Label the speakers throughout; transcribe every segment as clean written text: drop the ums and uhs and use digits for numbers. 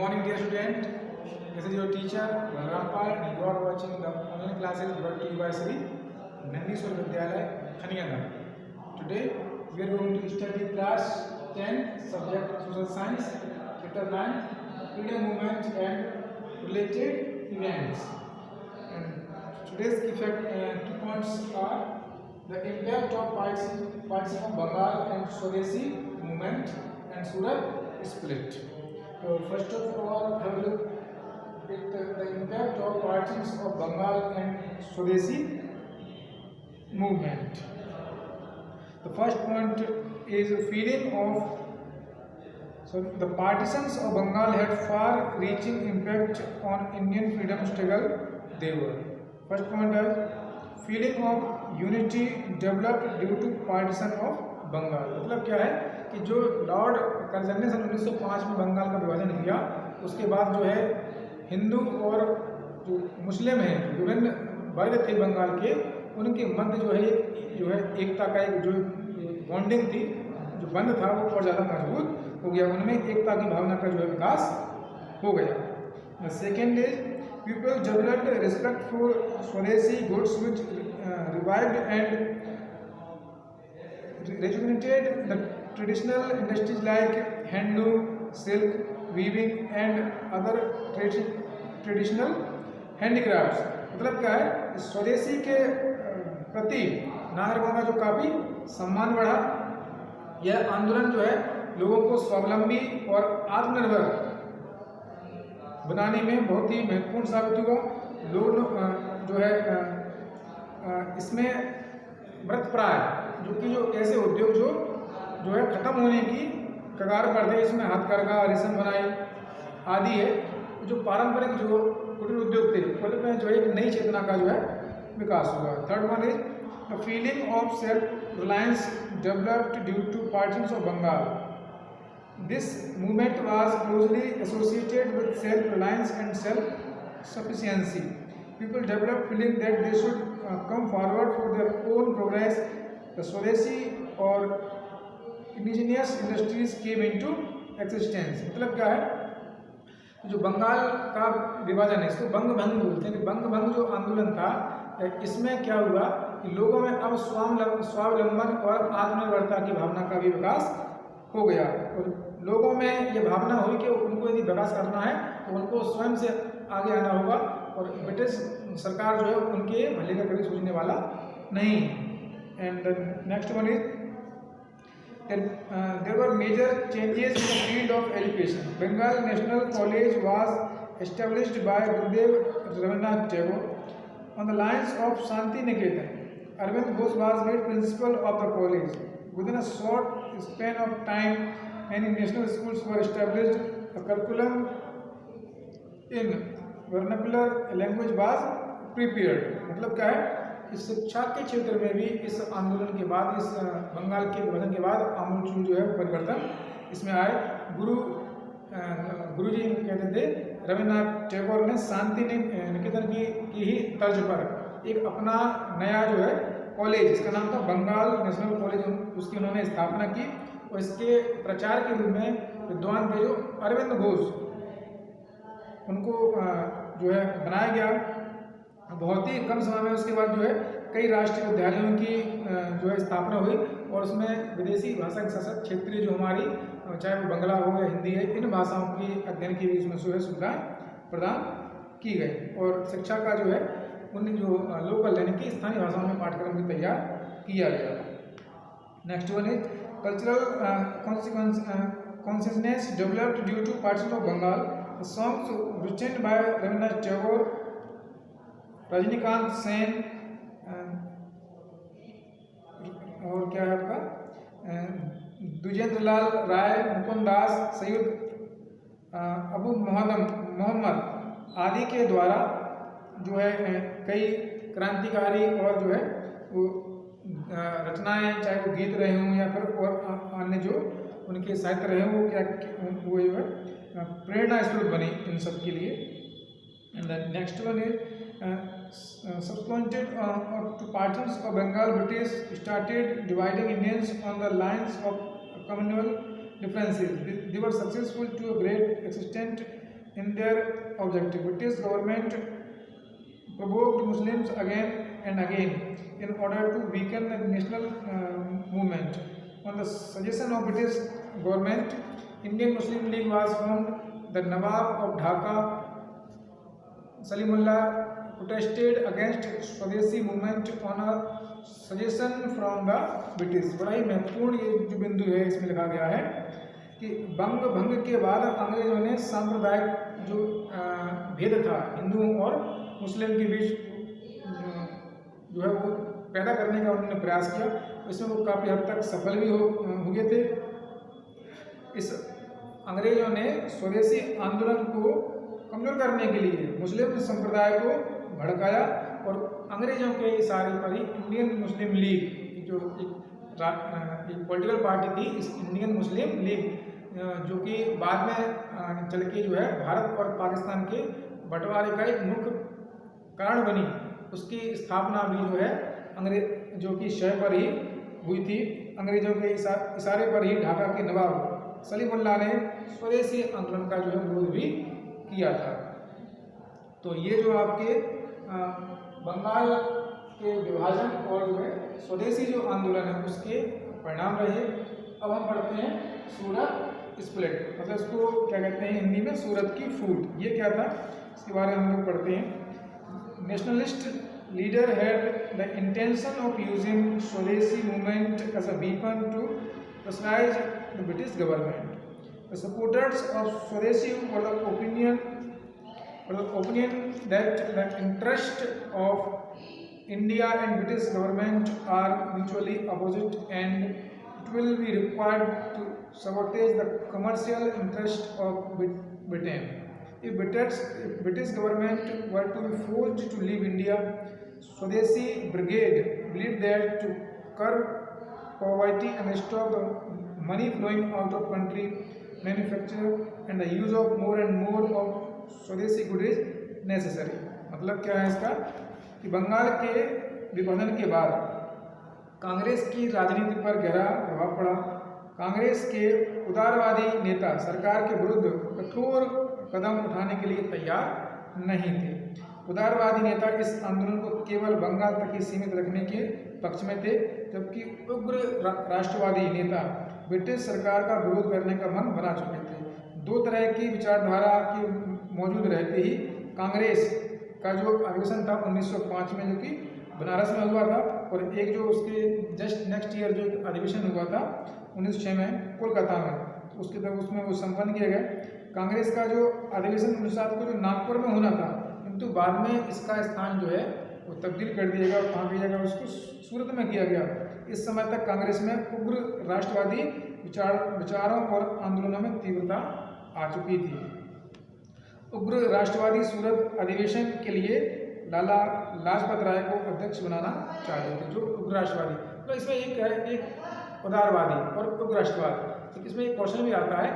Speaker 1: morning, dear student. This is your teacher Rampal, and you are watching the online classes brought to you by Sri Nandiswar Vidyalaya, Khaniana. Today we are going to study class 10, subject Social Science, chapter 9, Freedom Movement and related events. And today's key points are the impact of partition of Bengal and Swadeshi movement and Surat split. So first of all, have a look at the impact of partitions of Bengal and Swadeshi movement. The first point is a feeling of the partitions of Bengal had far-reaching impact on Indian freedom struggle. They were. First point is feeling of unity developed due to partition of Bengal. मतलब क्या है कि जो Lord Curzon ने सन 1905 में बंगाल का विभाजन किया, उसके बाद जो है हिंदू और जो मुस्लिम हैं, विभिन्न वर्ग थे बंगाल के, उनके मध्य जो है एकता का एक जो बॉन्डिंग थी, जो बंध था, वो और ज़्यादा मजबूत हो गया. उनमें एकता की भावना का जो है विकास हो गया. Second is people developed respect for swadeshi goods which revived and rejuvenated the traditional industries like handloom, silk, weaving and other traditional handicrafts. मतलब क्या है, स्वदेशी के प्रति नागरिकों का जो काफ़ी सम्मान बढ़ा. यह आंदोलन जो है लोगों को स्वावलंबी और आत्मनिर्भर बनाने में बहुत ही महत्वपूर्ण साबित हुआ. लोग जो है इसमें व्रतप्राय जो कि जो ऐसे उद्योग जो है खत्म होने की कगार पर थे, इसमें हथकरघा, रेशम बनाई आदि है, जो पारंपरिक जो कुटीर उद्योग थे, उनमें जो है एक नई चेतना का जो है विकास हुआ. Third one is the feeling of self reliance developed due to partitions of Bengal. This movement was closely associated with self reliance and self sufficiency. People developed feeling that they should come forward for their own progress. The Swadeshi or indigenous industries came into existence. मतलब क्या है, जो बंगाल का विभाजन है इसको बंग भंग बोलते हैं. बंग भंग जो आंदोलन था, इसमें क्या हुआ कि लोगों में अब स्वावलंबन और आत्मनिर्भरता की भावना का भी विकास हो गया. और लोगों में ये भावना हुई कि उनको यदि विकास करना है तो उनको स्वयं से आगे आना होगा, और ब्रिटिश सरकार जो है उनके भले का कभी सोचने वाला नहीं. And next one is there were major changes in the field of education. Bengal national college was established by Gurudev Rabindranath Tagore on the lines of Shantiniketan. Aurobindo Ghosh was made principal of the college. Within a short span of time many national schools were established. A curriculum in vernacular language was prepared. मतलब क्या है कि शिक्षा के क्षेत्र में भी इस आंदोलन के बाद, इस बंगाल के विभाजन के बाद आमूल जो है परिवर्तन इसमें आए. गुरु जी कहते थे रविन्द्रनाथ टैगोर ने शांति निकेतन की ही तर्ज पर एक अपना नया जो है कॉलेज, इसका नाम था बंगाल नेशनल कॉलेज, उसकी उन्होंने स्थापना की. और इसके प्रचार के रूप में विद्वान थे जो अरविंद घोष, उनको जो है बनाया गया. बहुत ही कम समय में उसके बाद जो है कई राष्ट्रीय विद्यालयों की जो है स्थापना हुई, और उसमें विदेशी भाषा के साथ क्षेत्रीय जो हमारी, चाहे वो बंगला हो या हिंदी है, इन भाषाओं की अध्ययन की भी उसमें जो है सुविधा प्रदान की गई. और शिक्षा का जो है उन जो लोकल यानी कि स्थानीय भाषाओं में पाठ्यक्रम भी तैयार किया गया. Next one is cultural consciousness developed due to partition of Bengal. The songs written by Rabindranath Tagore, Rajinikanth Sen, और क्या है आपका द्विजेंद्र लाल राय, मुकुंद दास, सैयद अबू मोहम्मद आदि के द्वारा जो है कई क्रांतिकारी और जो है वो रचनाएं, चाहे वो गीत रहे हों या फिर और अन्य जो उनके साहित्य रहे हों, वो जो है प्रेरणा स्रोत बनी इन सब के लिए. And the next one is subsequent to partitions of Bengal, British started dividing Indians on the lines of communal differences. They were successful to a great extent in their objective. British government provoked Muslims again and again in order to weaken the national movement. On the suggestion of British government, Indian Muslim League was formed. The Nawab of Dhaka, Salimullah, protested against Swadeshi movement on a suggestion from the British. बड़ा ही महत्वपूर्ण ये जो बिंदु है इसमें लिखा गया है कि भंग के बाद अंग्रेजों ने सांप्रदायिक जो भेद था हिंदुओं और मुस्लिम के बीच जो है वो पैदा करने का उन्होंने प्रयास किया। इसमें वो काफ़ी हद तक सफल भी हुए थे। इस अंग्रेजों ने स्वदेशी आंदोलन को कमजोर करने के लिए मुस्लिम संप्रदाय को भड़काया और अंग्रेजों के इशारे पर ही इंडियन मुस्लिम लीग जो एक पॉलिटिकल पार्टी थी, इस इंडियन मुस्लिम लीग जो कि बाद में चल के जो है भारत और पाकिस्तान के बंटवारे का एक मुख्य कारण बनी, उसकी स्थापना भी जो है अंग्रेज जो कि शहर पर ही हुई थी। अंग्रेजों के इशारे पर ही ढाका के नवाब सलीमुल्लाह ने स्वदेशी आंदोलन का जो है विरोध भी किया था। तो ये जो आपके बंगाल के विभाजन और जो है स्वदेशी जो आंदोलन है उसके परिणाम रहे। अब हम पढ़ते हैं सूरत स्प्लिट, मतलब इसको क्या कहते हैं हिंदी में सूरत की फूट। ये क्या था इसके बारे में हम लोग पढ़ते हैं। Nationalist leader had the intention of using Swadeshi movement as a weapon to pressurize the British government. The supporters of Swadeshi were the opinion that the interests of India and British government are mutually opposite and it will be required to sabotage the commercial interest of Britain. If British government were to be forced to leave India, Swadeshi Brigade believed that to curb poverty and stop the money flowing out of country manufacture and the use of more and more of Swadeshi goods is necessary. मतलब क्या है इसका कि बंगाल के विभाजन के बाद कांग्रेस की राजनीति पर गहरा प्रभाव पड़ा। कांग्रेस के उदारवादी नेता सरकार के विरुद्ध कठोर कदम उठाने के लिए तैयार नहीं थे। उदारवादी नेता इस आंदोलन को केवल बंगाल तक ही सीमित रखने के पक्ष में थे, जबकि उग्र राष्ट्रवादी नेता ब्रिटिश सरकार का विरोध करने का मन बना चुके थे। दो तरह की विचारधारा के मौजूद रहते ही कांग्रेस का जो अधिवेशन था 1905 में जो कि बनारस में हुआ था और एक जो उसके जस्ट नेक्स्ट ईयर जो अधिवेशन हुआ था 1906 में कोलकाता में, उसके तक उसमें वो संपन्न किए गए। कांग्रेस का जो अधिवेशन 1907 को जो नागपुर में होना था, किंतु बाद में इसका स्थान जो है वो तब्दील कर दिया गया, कहाँ किया गया उसको सूरत में किया गया। इस समय तक कांग्रेस में उग्र राष्ट्रवादी विचारों और आंदोलनों में तीव्रता आ चुकी थी। उग्र राष्ट्रवादी सूरत अधिवेशन के लिए लाला लाजपत राय को अध्यक्ष बनाना चाहते थे। जो उग्र राष्ट्रवादी तो इसमें एक है एक उदारवादी और उग्र राष्ट्रवाद। तो इसमें एक क्वेश्चन भी आता है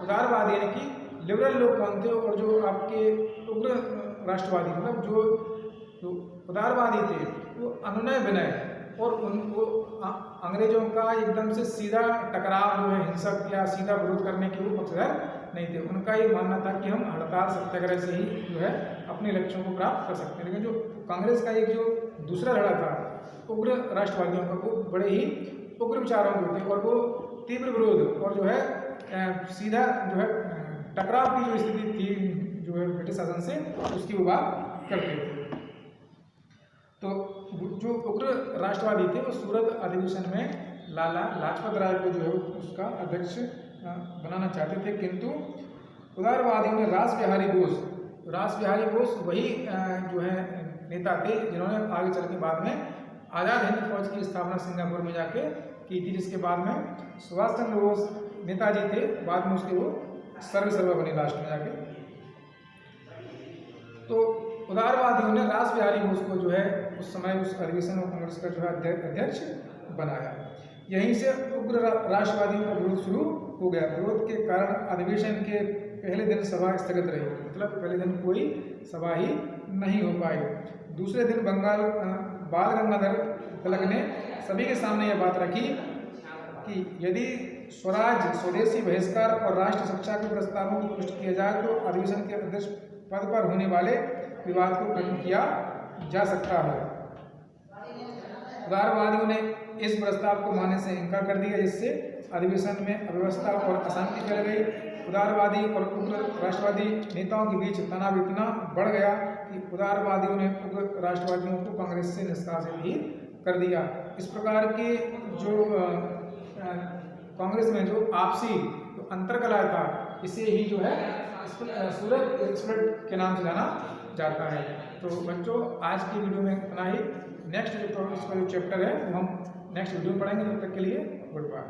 Speaker 1: उदारवादी यानी कि लिबरल लोग कौन थे और जो आपके उग्र राष्ट्रवादी मतलब जो उदारवादी थे वो अनुनय विनय और उनको अंग्रेजों का एकदम से सीधा टकराव जो है हिंसक या सीधा विरोध करने के वो पक्षधर नहीं थे। उनका ये मानना था कि हम हड़ताल सत्याग्रह से ही जो है अपने लक्ष्यों को प्राप्त कर सकते हैं। लेकिन जो कांग्रेस का एक जो दूसरा धड़ा था उग्र राष्ट्रवादियों का वो बड़े ही उग्र विचारों के थे और वो तीव्र विरोध और जो है सीधा जो है टकराव की जो स्थिति थी जो है ब्रिटिश शासन से उसकी वो बात करते थे। तो जो उग्र राष्ट्रवादी थे वो सूरत अधिवेशन में लाला लाजपत राय को जो है उसका अध्यक्ष बनाना चाहते थे, किंतु उदारवादियों ने रास बिहारी बोस वही जो है नेता थे जिन्होंने आगे चल के बाद में आज़ाद हिंद फौज की स्थापना सिंगापुर में जाके की थी, जिसके बाद में सुभाष चंद्र बोस नेताजी थे, बाद में उसके वो सर्वा बने लास्ट में जाके। तो उदारवादियों ने रास बिहारी बोस को जो है उस समय उस अधिवेशन और कांग्रेस का जो है अध्यक्ष बनाया। यहीं से उग्र राष्ट्रवादियों का विरोध शुरू हो गया। विरोध के कारण अधिवेशन के पहले दिन सभा स्थगित रही, मतलब पहले दिन कोई सभा ही नहीं हो पाई। दूसरे दिन बाल गंगाधर तिलक ने सभी के सामने यह बात रखी कि यदि स्वराज, स्वदेशी बहिष्कार और राष्ट्र शिक्षा के प्रस्तावों को पुष्ट किया जाए तो अधिवेशन के अध्यक्ष पद पर होने वाले विवाद को खत्म किया जा सकता है। उदारवादियों ने इस प्रस्ताव को मानने से इनकार कर दिया, जिससे अधिवेशन में अव्यवस्था और अशांति फैल गई। उदारवादी और उग्र राष्ट्रवादी नेताओं के बीच तनाव इतना बढ़ गया कि उदारवादियों ने उग्र राष्ट्रवादियों को कांग्रेस से निष्कासित भी कर दिया। इस प्रकार के जो कांग्रेस में जो आपसी जो अंतरकलह था, इसे ही जो है सूरज स्प्लिट के नाम से जाना जाता है। तो बच्चों, आज की वीडियो में इतना ही। नेक्स्ट जो चैप्टर है वो हम नेक्स्ट वीडियो में पढ़ेंगे। तब तक के लिए गुड बाय।